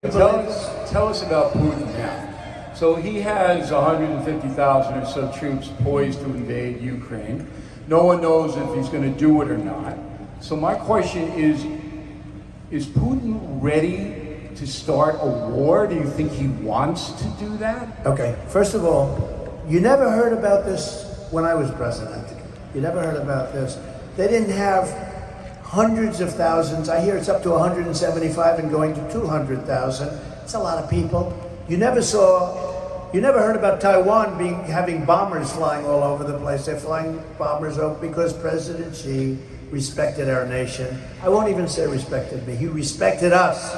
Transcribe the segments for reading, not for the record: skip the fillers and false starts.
Tell us about Putin now. So he has 150,000 or so troops poised to invade Ukraine. No one knows if he's going to do it or not. So my question is Putin ready to start a war? Do you think he wants to do that? Okay, first of all, you never heard about this when I was president. You never heard about this. They didn't have hundreds of thousands. I hear it's up to 175 and going to 200,000. It's a lot of people. You never heard about Taiwan having bombers flying all over the place. They're flying bombers over because President Xi respected our nation. I won't even say respected me. He respected us.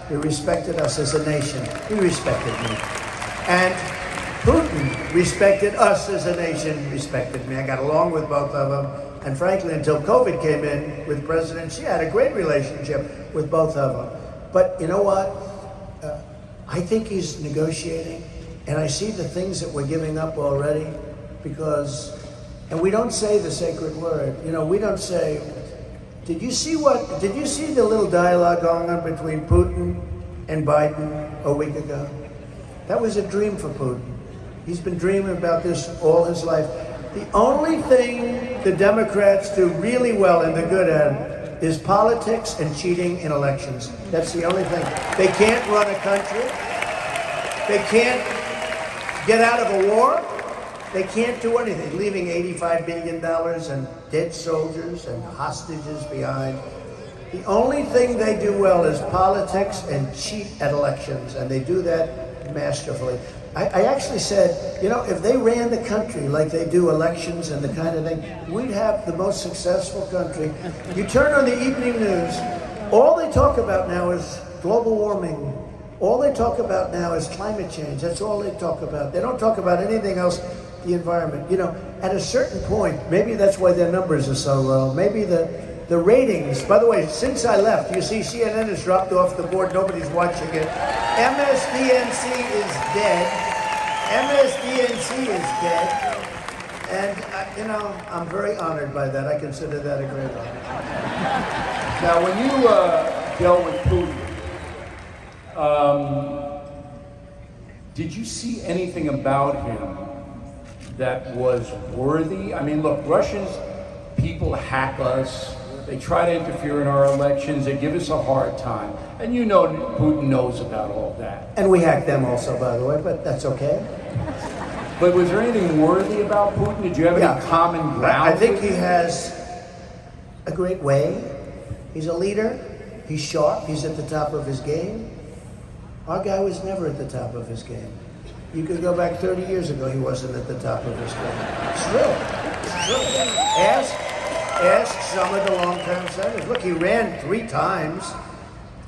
He respected us as a nation. He respected me. And Putin respected us as a nation, respected me. I got along with both of them. And frankly, until COVID came in with President Xi, I had a great relationship with both of them. But you know what? I think he's negotiating, and I see the things that we're giving up already and we don't say the sacred word. You know, we don't say, did you see the little dialogue going on between Putin and Biden a week ago? That was a dream for Putin. He's been dreaming about this all his life. The only thing the Democrats do really well and they're good at is politics and cheating in elections. That's the only thing. They can't run a country. They can't get out of a war. They can't do anything, leaving $85 billion and dead soldiers and hostages behind. The only thing they do well is politics and cheat at elections, and they do that masterfully. I actually said, you know, if they ran the country like they do elections and the kind of thing, we'd have the most successful country. You turn on the evening news, all they talk about now is global warming. All they talk about now is climate change. That's all they talk about. They don't talk about anything else, the environment. You know, at a certain point, maybe that's why their numbers are so low. Maybe the ratings, by the way, since I left, you see CNN has dropped off the board. Nobody's watching it. MSDNC is dead. MSDNC is dead. And, you know, I'm very honored by that. I consider that a great honor. Now, when you dealt with Putin, did you see anything about him that was worthy? I mean, look, Russians, people hack us. They try to interfere in our elections. They give us a hard time. And you know Putin knows about all that. And we hack them also, by the way, but that's okay. But was there anything worthy about Putin? Did you have any common ground? I think he has a great way. He's a leader. He's sharp. He's at the top of his game. Our guy was never at the top of his game. You could go back 30 years ago, he wasn't at the top of his game. It's true. It's true. Ask some of the long-term senators. Look, he ran 3 times,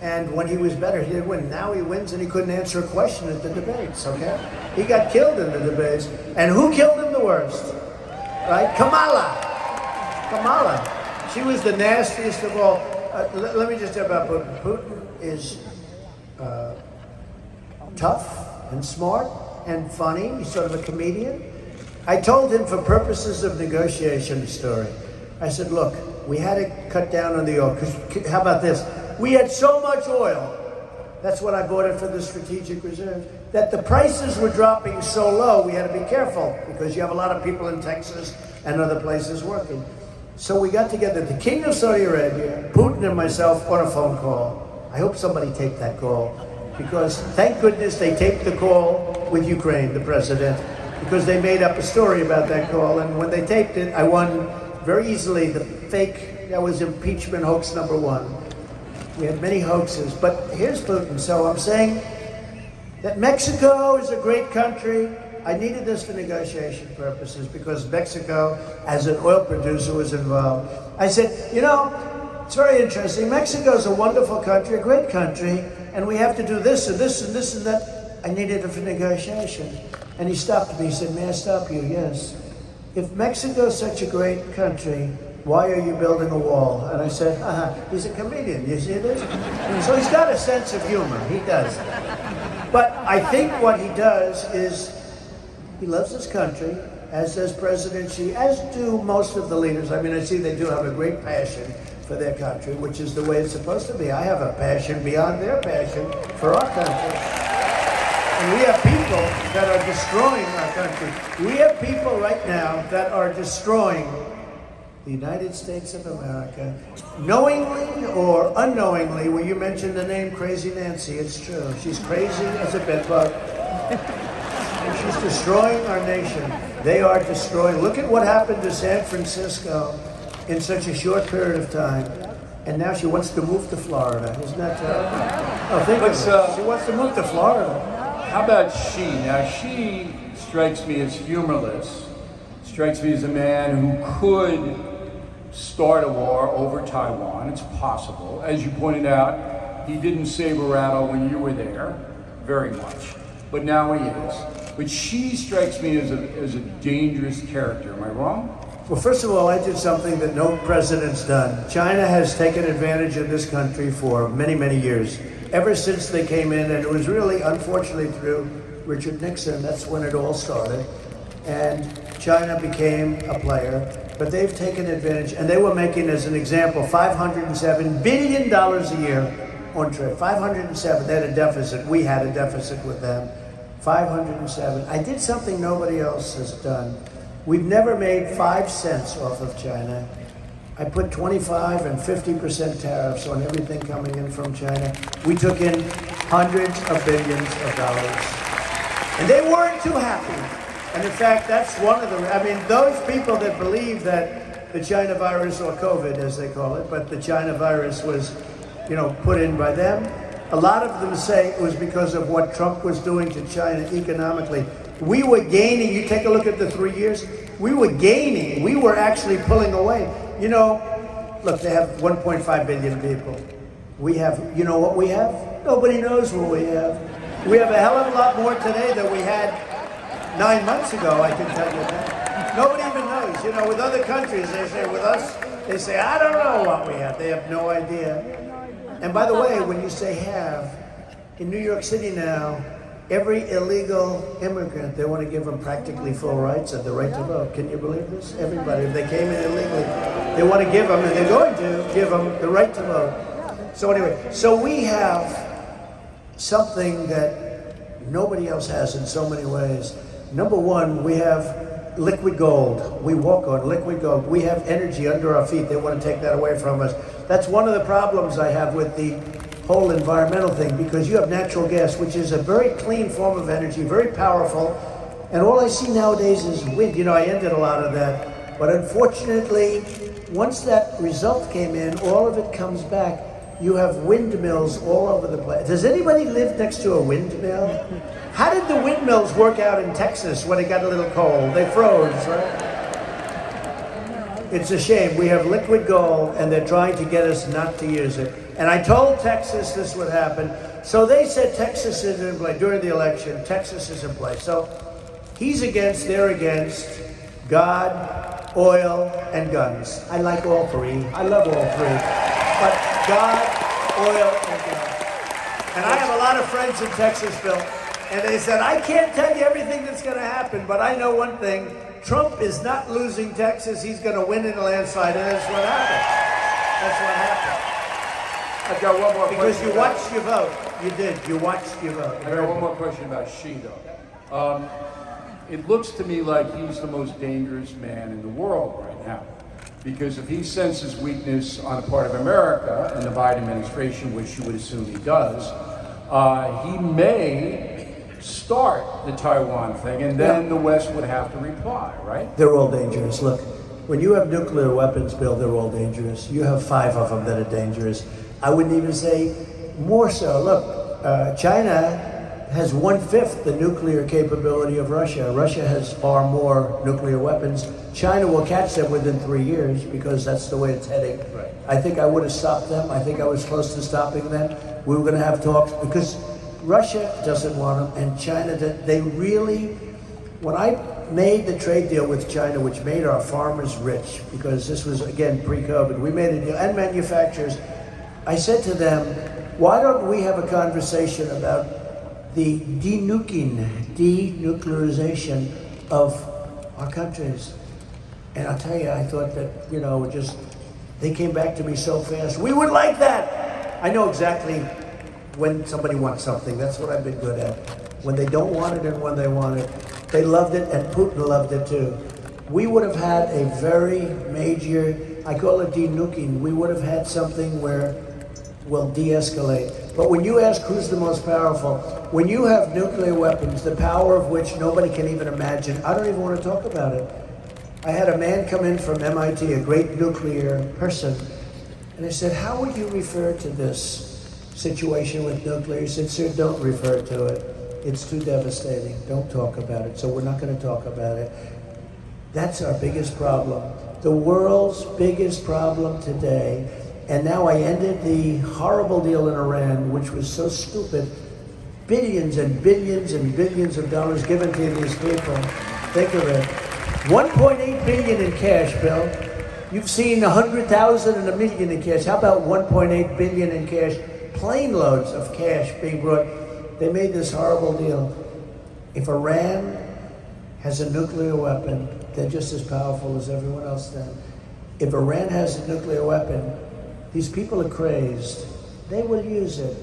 and when he was better, he did win. Now he wins, and he couldn't answer a question at the debates, okay? He got killed in the debates. And who killed him the worst? Right? Kamala. She was the nastiest of all. Let me just tell you about Putin. Putin is tough and smart and funny. He's sort of a comedian. I told him for purposes of negotiation story. I said, look, we had to cut down on the oil. How about this? We had so much oil. That's when I bought it for the strategic reserve. That the prices were dropping so low, we had to be careful because you have a lot of people in Texas and other places working. So we got together, the King of Saudi Arabia, Putin and myself on a phone call. I hope somebody taped that call because thank goodness they taped the call with Ukraine, the president, because they made up a story about that call. And when they taped it, I won very easily the fake, that was impeachment hoax number 1. We had many hoaxes, but here's Putin. So I'm saying that Mexico is a great country. I needed this for negotiation purposes because Mexico, as an oil producer, was involved. I said, you know, it's very interesting. Mexico is a wonderful country, a great country, and we have to do this and this and this and that. I needed it for negotiation. And he stopped me. He said, may I stop you? Yes. If Mexico is such a great country, why are you building a wall? And I said, he's a comedian, you see this? So he's got a sense of humor, he does. But I think what he does is, he loves his country, as does President Xi, as do most of the leaders. I mean, I see they do have a great passion for their country, which is the way it's supposed to be. I have a passion beyond their passion for our country. And we have people that are destroying our country. We have people right now that are destroying the United States of America, knowingly or unknowingly. When you mentioned the name Crazy Nancy, it's true. She's crazy as a bedbug. And she's destroying our nation. They are destroying. Look at what happened to San Francisco in such a short period of time. And now she wants to move to Florida. Isn't that terrible? Oh, think of it. She wants to move to Florida. How about Xi? Now, Xi strikes me as humorless, strikes me as a man who could start a war over Taiwan. It's possible. As you pointed out, he didn't saber rattle when you were there very much, but now he is. But Xi strikes me as a dangerous character. Am I wrong? Well, first of all, I did something that no president's done. China has taken advantage of this country for many, many years. Ever since they came in, and it was really, unfortunately, through Richard Nixon, that's when it all started. And China became a player, but they've taken advantage, and they were making, as an example, $507 billion a year on trade. 507, they had a deficit. We had a deficit with them. 507. I did something nobody else has done. We've never made 5 cents off of China. I put 25 and 50% tariffs on everything coming in from China. We took in hundreds of billions of dollars. And they weren't too happy. And in fact, that's one of the, those people that believe that the China virus, or COVID as they call it, but the China virus was, put in by them. A lot of them say it was because of what Trump was doing to China economically. We were gaining, you take a look at the 3 years, we were gaining, we were actually pulling away. Look, they have 1.5 billion people. We have, what we have? Nobody knows what we have. We have a hell of a lot more today than we had 9 months ago, I can tell you that. Nobody even knows. With other countries, they say, with us, they say, I don't know what we have. They have no idea. And by the way, when you say have, in New York City now, every illegal immigrant, they want to give them practically full rights and the right to vote. Can you believe this? Everybody, if they came in illegally, they want to give them, and they're going to give them the right to vote. So anyway, so we have something that nobody else has in so many ways. Number one, we have liquid gold. We walk on liquid gold. We have energy under our feet. They want to take that away from us. That's one of the problems I have with the whole environmental thing, because you have natural gas, which is a very clean form of energy, very powerful, and all I see nowadays is wind. I ended a lot of that, but unfortunately, once that result came in, all of it comes back. You have windmills all over the place. Does anybody live next to a windmill? How did the windmills work out in Texas when it got a little cold? They froze, right? It's a shame. We have liquid gold, and they're trying to get us not to use it. And I told Texas this would happen. So they said Texas is in play during the election. Texas is in play. So he's against, they're against God, oil, and guns. I like all three. I love all three. But God, oil, and guns. And I have a lot of friends in Texas, Bill. And they said, I can't tell you everything that's going to happen, but I know one thing. Trump is not losing Texas. He's going to win in a landslide, and that's what happened. That's what happened. I've got one more question. Because you watched your vote. You did. You watched your vote. I got one more question about Xi, though. It looks to me like he's the most dangerous man in the world right now. Because if he senses weakness on the part of America and the Biden administration, which you would assume he does, he may start the Taiwan thing, and then the West would have to reply, right? They're all dangerous. Look, when you have nuclear weapons, Bill, they're all dangerous. You have 5 of them that are dangerous. I wouldn't even say more so. Look, China has 1/5 the nuclear capability of Russia. Russia has far more nuclear weapons. China will catch them within 3 years because that's the way it's heading. Right. I think I would have stopped them. I think I was close to stopping them. We were going to have talks because Russia doesn't want them, and China, they really, when I made the trade deal with China, which made our farmers rich, because this was, again, pre-COVID, we made a deal, and manufacturers, I said to them, why don't we have a conversation about the denuclearization of our countries? And I'll tell you, I thought that, just They came back to me so fast. We would like that. I know exactly when somebody wants something. That's what I've been good at. When they don't want it and when they want it. They loved it, and Putin loved it too. We would have had a very major, I call it de-nuking. We would have had something where we'll de-escalate. But when you ask who's the most powerful, when you have nuclear weapons, the power of which nobody can even imagine, I don't even want to talk about it. I had a man come in from MIT, a great nuclear person, and I said, how would you refer to this situation with nuclear? He said, sir, don't refer to it. It's too devastating. Don't talk about it. So we're not going to talk about it. That's our biggest problem. The world's biggest problem today. And now I ended the horrible deal in Iran, which was so stupid. Billions and billions and billions of dollars given to these people. Think of it. 1.8 billion in cash, Bill. You've seen 100,000 and a million in cash. How about 1.8 billion in cash? Plane loads of cash being brought. They made this horrible deal. If Iran has a nuclear weapon, they're just as powerful as everyone else then. If Iran has a nuclear weapon, these people are crazed. They will use it.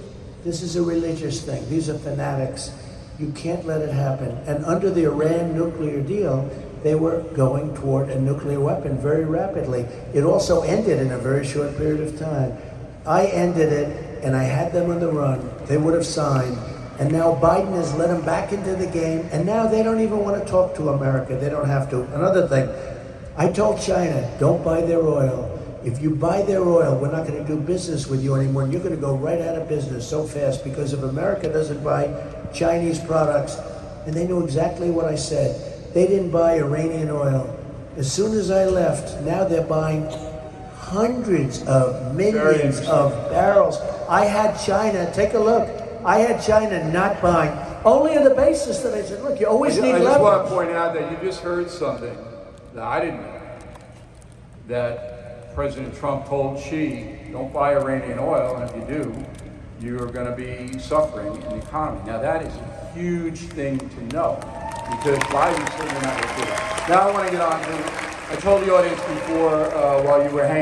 This is a religious thing. These are fanatics. You can't let it happen. And under the Iran nuclear deal, they were going toward a nuclear weapon very rapidly. It also ended in a very short period of time. I ended it, and I had them on the run. They would have signed. And now Biden has let them back into the game, and now they don't even want to talk to America. They don't have to. Another thing, I told China, don't buy their oil. If you buy their oil, we're not going to do business with you anymore, and you're going to go right out of business so fast, because if America doesn't buy Chinese products, and they knew exactly what I said, they didn't buy Iranian oil. As soon as I left, now they're buying hundreds of millions of barrels. I had China, take a look, I had China not buying, only on the basis that I said, look, you always need leverage. I just want to point out that you just heard something that I didn't know, that President Trump told Xi, don't buy Iranian oil, and if you do, you're going to be suffering in the economy. Now that is a huge thing to know, because Biden's certainly not going to do that. Now I want to get on to, I told the audience before while you were hanging